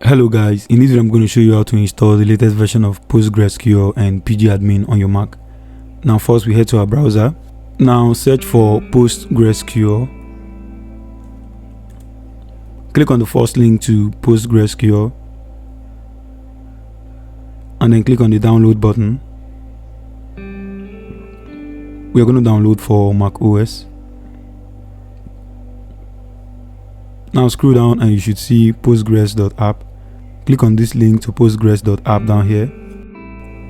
Hello guys, in this video I'm going to show you how to install the latest version of PostgreSQL and pgAdmin on your Mac. Now first we head to our browser. Now search for PostgreSQL. Click on the first link to PostgreSQL and then click on the download button. We are going to download for macOS. Now scroll down and you should see postgres.app. Click on this link to postgres.app down here.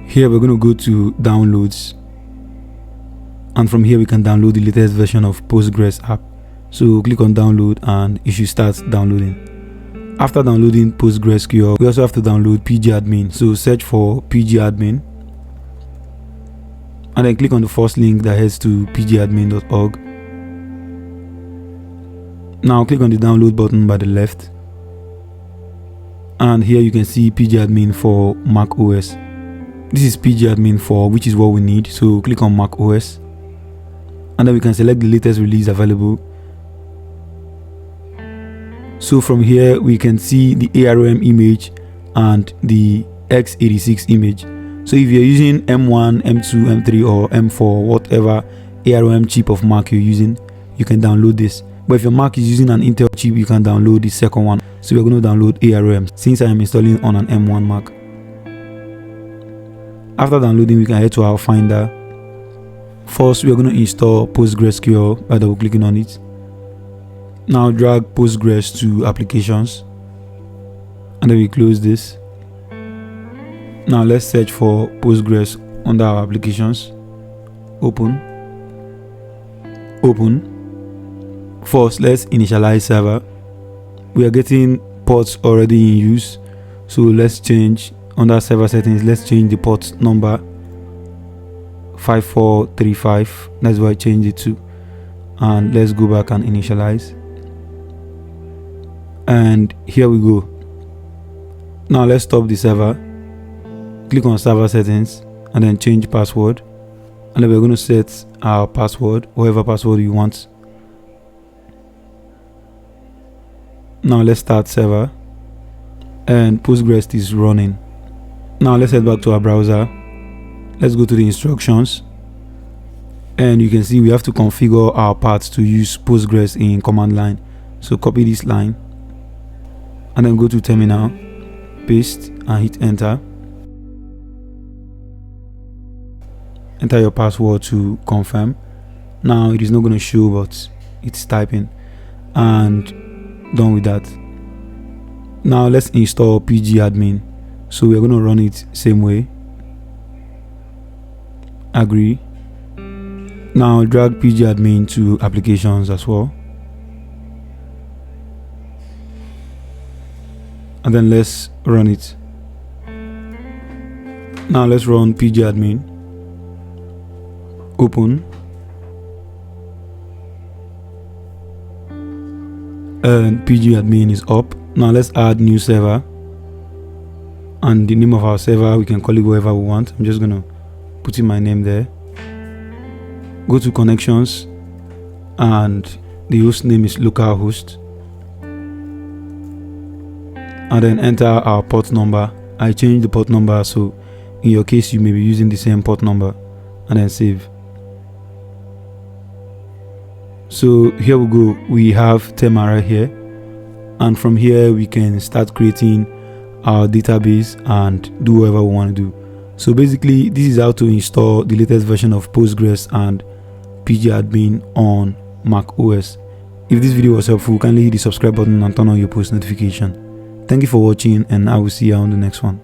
Here we're going to go to downloads, and from here we can download the latest version of Postgres app. So click on download and it should start downloading. After downloading PostgreSQL, we also have to download pgAdmin. So search for pgAdmin and then click on the first link that heads to pgAdmin.org. Now click on the download button by the left, and here you can see pgAdmin for macOS. This is pgAdmin 4, which is what we need. So click on macOS and then we can select the latest release available. So from here we can see the ARM image and the x86 image. So if you're using M1, M2, M3 or M4, whatever ARM chip of Mac you're using, you can download this. But if your Mac is using an Intel chip, you can download the second one. So we're going to download ARM since I am installing on an M1 Mac. After downloading, we can head to our Finder. First, we are going to install PostgreSQL by double clicking on it. Now drag Postgres to Applications, and then we close this. Now let's search for Postgres under our Applications. Open. First, let's initialize server. We are getting ports already in use, so let's change under server settings. Let's change the port number 5435. That's why I changed it to. And let's go back and initialize. And here we go. Now let's stop the server. Click on server settings and then change password. And then we're going to set our password, whatever password you want. Now let's start server, and Postgres is running. Now let's head back to our browser. Let's go to the instructions, and you can see we have to configure our paths to use Postgres in command line. So copy this line and then go to terminal, paste and hit enter. Enter your password to confirm. Now it is not going to show, but it's typing, and done with that. Now let's install pgAdmin. So we're going to run it same way. Agree. Now drag pgAdmin to Applications as well, and then let's run it. Now let's run pgAdmin. Open. And pgAdmin is up. Now let's add new server, and the name of our server, we can call it whatever we want. I'm just gonna put in my name there. Go to connections, and the host name is localhost, and then enter our port number. I changed the port number, so in your case you may be using the same port number, and then save. So here we go, we have teema right here, and from here we can start creating our database and do whatever we want to do. So basically this is how to install the latest version of Postgres and pgAdmin on macOS. If this video was helpful, kindly hit the subscribe button and turn on your post notification. Thank you for watching, and I will see you on the next one.